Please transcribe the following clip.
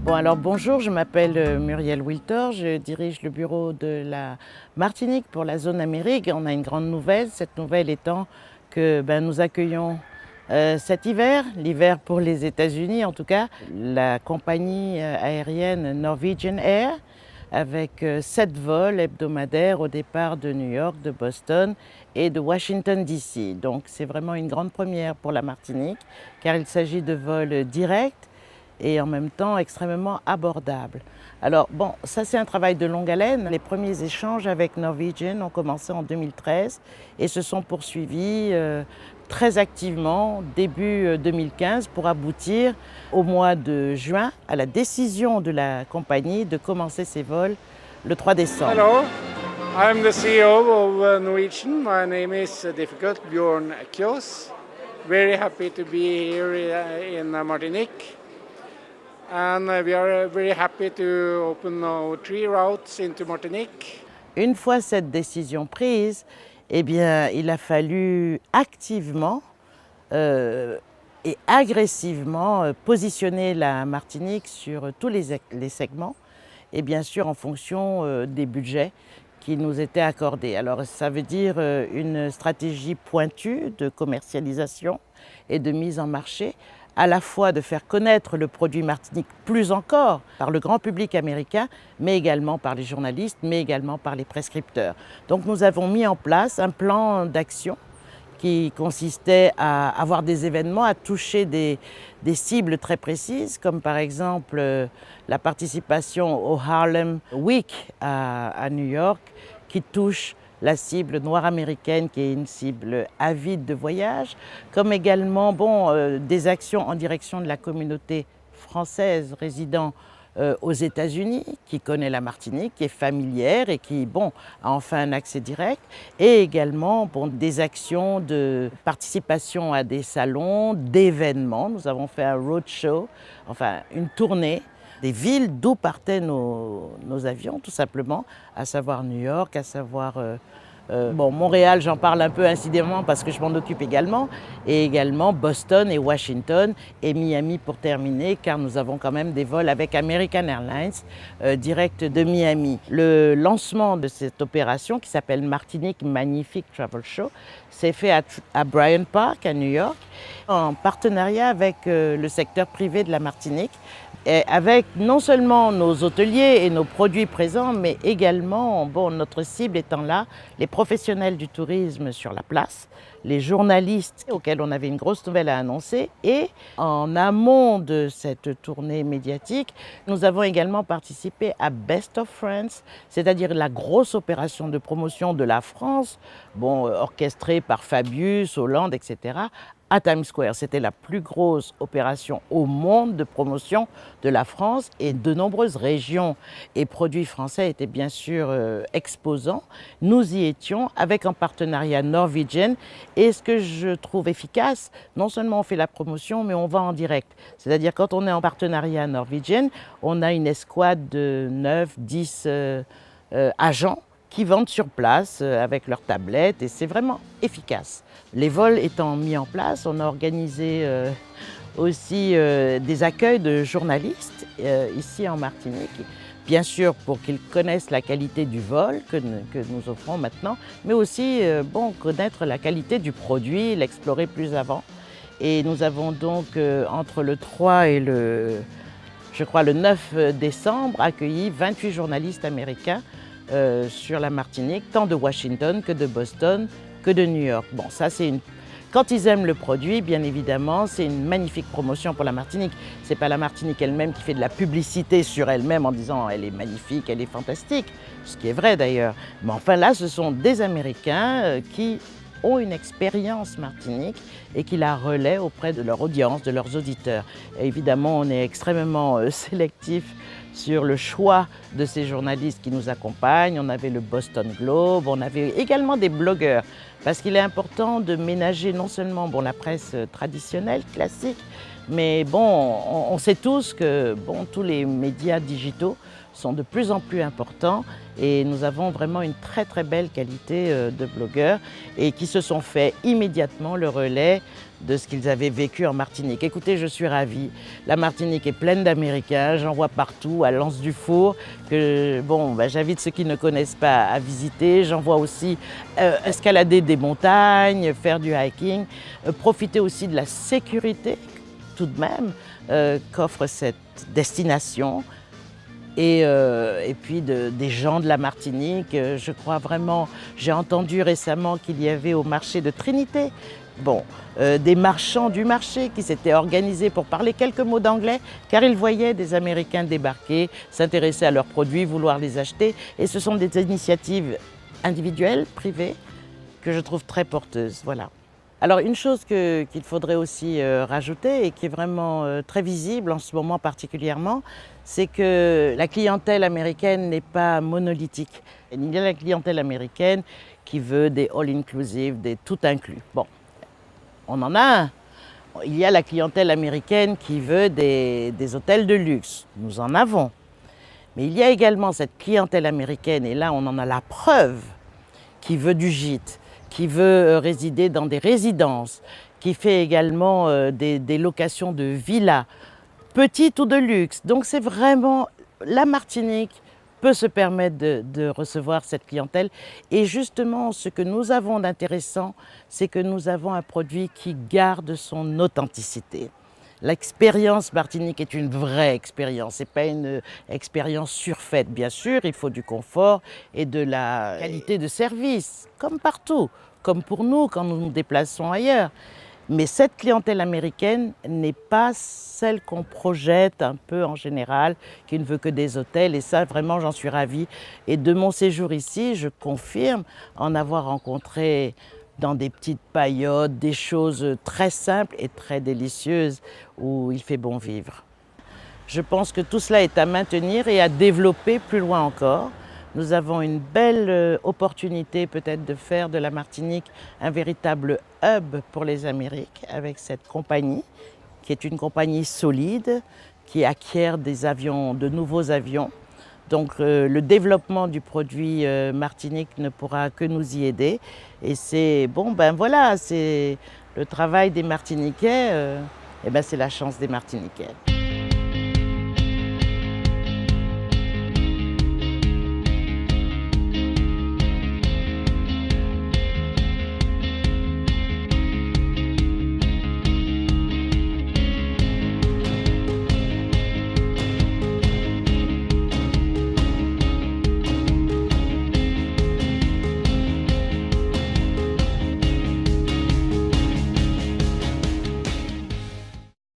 Bon alors bonjour, je m'appelle Muriel Wiltor, je dirige le bureau de la Martinique pour la zone Amérique. On a une grande nouvelle, cette nouvelle étant que nous accueillons cet hiver, l'hiver pour les États-Unis en tout cas, la compagnie aérienne Norwegian Air avec 7 vols hebdomadaires au départ de New York, de Boston et de Washington DC. Donc c'est vraiment une grande première pour la Martinique car il s'agit de vols directs et en même temps extrêmement abordable. Alors bon, ça c'est un travail de longue haleine. Les premiers échanges avec Norwegian ont commencé en 2013 et se sont poursuivis très activement début 2015 pour aboutir au mois de juin à la décision de la compagnie de commencer ses vols le 3 décembre. Hello, I'm the CEO of Norwegian. My name is difficult Bjorn Kjos. Very happy to be here in Martinique. And we are very happy to open now 3 routes into Martinique. Une fois cette décision prise, eh bien, il a fallu activement et agressivement positionner la Martinique sur tous les segments et bien sûr en fonction des budgets qui nous étaient accordés. Alors ça veut dire une stratégie pointue de commercialisation et de mise en marché, à la fois de faire connaître le produit Martinique plus encore par le grand public américain, mais également par les journalistes, mais également par les prescripteurs. Donc nous avons mis en place un plan d'action qui consistait à avoir des événements, à toucher des cibles très précises, comme par exemple la participation au Harlem Week à New York, qui touche la cible noire américaine qui est une cible avide de voyage, comme également des actions en direction de la communauté française résidant aux États-Unis, qui connaît la Martinique, qui est familière et qui a enfin un accès direct, et également des actions de participation à des salons, d'événements. Nous avons fait un roadshow, enfin une tournée des villes d'où partaient nos avions, tout simplement, à savoir New York, à savoir Montréal, j'en parle un peu incidemment parce que je m'en occupe également, et également Boston et Washington et Miami pour terminer, car nous avons quand même des vols avec American Airlines direct de Miami. Le lancement de cette opération qui s'appelle Martinique Magnifique Travel Show s'est fait à Bryant Park, à New York, en partenariat avec le secteur privé de la Martinique, et avec non seulement nos hôteliers et nos produits présents, mais également, notre cible étant là, les professionnels du tourisme sur la place, les journalistes auxquels on avait une grosse nouvelle à annoncer. Et en amont de cette tournée médiatique, nous avons également participé à Best of France, c'est-à-dire la grosse opération de promotion de la France, orchestrée par Fabius, Hollande, etc., à Times Square. C'était la plus grosse opération au monde de promotion de la France, et de nombreuses régions et produits français étaient bien sûr exposants. Nous y étions avec en partenariat Norwegian, et ce que je trouve efficace, non seulement on fait la promotion, mais on va en direct. C'est-à-dire quand on est en partenariat Norwegian, on a une escouade de 9, 10 agents qui vendent sur place avec leurs tablettes, et c'est vraiment efficace. Les vols étant mis en place, on a organisé aussi des accueils de journalistes ici en Martinique, bien sûr pour qu'ils connaissent la qualité du vol que nous offrons maintenant, mais aussi connaître la qualité du produit, l'explorer plus avant. Et nous avons donc entre le 3 et le 9 décembre accueilli 28 journalistes américains sur la Martinique, tant de Washington que de Boston, que de New York. Quand ils aiment le produit, bien évidemment, c'est une magnifique promotion pour la Martinique. Ce n'est pas la Martinique elle-même qui fait de la publicité sur elle-même en disant « elle est magnifique, elle est fantastique », ce qui est vrai d'ailleurs. Mais enfin là, ce sont des Américains qui ont une expérience Martinique et qui la relaient auprès de leur audience, de leurs auditeurs. Et évidemment, on est extrêmement sélectif sur le choix de ces journalistes qui nous accompagnent. On avait le Boston Globe, on avait également des blogueurs, parce qu'il est important de ménager non seulement la presse traditionnelle, classique, Mais bon, on sait tous que bon, tous les médias digitaux sont de plus en plus importants et nous avons vraiment une très très belle qualité de blogueurs et qui se sont fait immédiatement le relais de ce qu'ils avaient vécu en Martinique. Écoutez, je suis ravie. La Martinique est pleine d'Américains, j'en vois partout, à l'Anse-du-Four, que bon, j'invite ceux qui ne connaissent pas à visiter. J'en vois aussi escalader des montagnes, faire du hiking, profiter aussi de la sécurité tout de même qu'offre cette destination. Et puis des gens de la Martinique. Je crois vraiment, j'ai entendu récemment qu'il y avait au marché de Trinité, bon, des marchands du marché qui s'étaient organisés pour parler quelques mots d'anglais, car ils voyaient des Américains débarquer, s'intéresser à leurs produits, vouloir les acheter. Et ce sont des initiatives individuelles, privées, que je trouve très porteuses. Voilà. Alors une chose qu'il faudrait aussi rajouter et qui est vraiment très visible en ce moment particulièrement, c'est que la clientèle américaine n'est pas monolithique. Il y a la clientèle américaine qui veut des all-inclusive, des tout inclus. Bon, on en a un. Il y a la clientèle américaine qui veut des hôtels de luxe. Nous en avons. Mais il y a également cette clientèle américaine, et là on en a la preuve, qui veut du gîte, qui veut résider dans des résidences, qui fait également des locations de villas, petites ou de luxe. Donc c'est vraiment, la Martinique peut se permettre de recevoir cette clientèle. Et justement, ce que nous avons d'intéressant, c'est que nous avons un produit qui garde son authenticité. L'expérience Martinique est une vraie expérience, ce n'est pas une expérience surfaite. Bien sûr, il faut du confort et de la qualité de service, comme partout, comme pour nous quand nous nous déplaçons ailleurs. Mais cette clientèle américaine n'est pas celle qu'on projette un peu en général, qui ne veut que des hôtels. Et ça, vraiment, j'en suis ravie. Et de mon séjour ici, je confirme en avoir rencontré dans des petites paillotes, des choses très simples et très délicieuses où il fait bon vivre. Je pense que tout cela est à maintenir et à développer plus loin encore. Nous avons une belle opportunité peut-être de faire de la Martinique un véritable hub pour les Amériques avec cette compagnie qui est une compagnie solide, qui acquiert des avions, de nouveaux avions. Donc le développement du produit Martinique ne pourra que nous y aider. Et c'est bon, ben voilà, c'est le travail des Martiniquais, et ben c'est la chance des Martiniquais.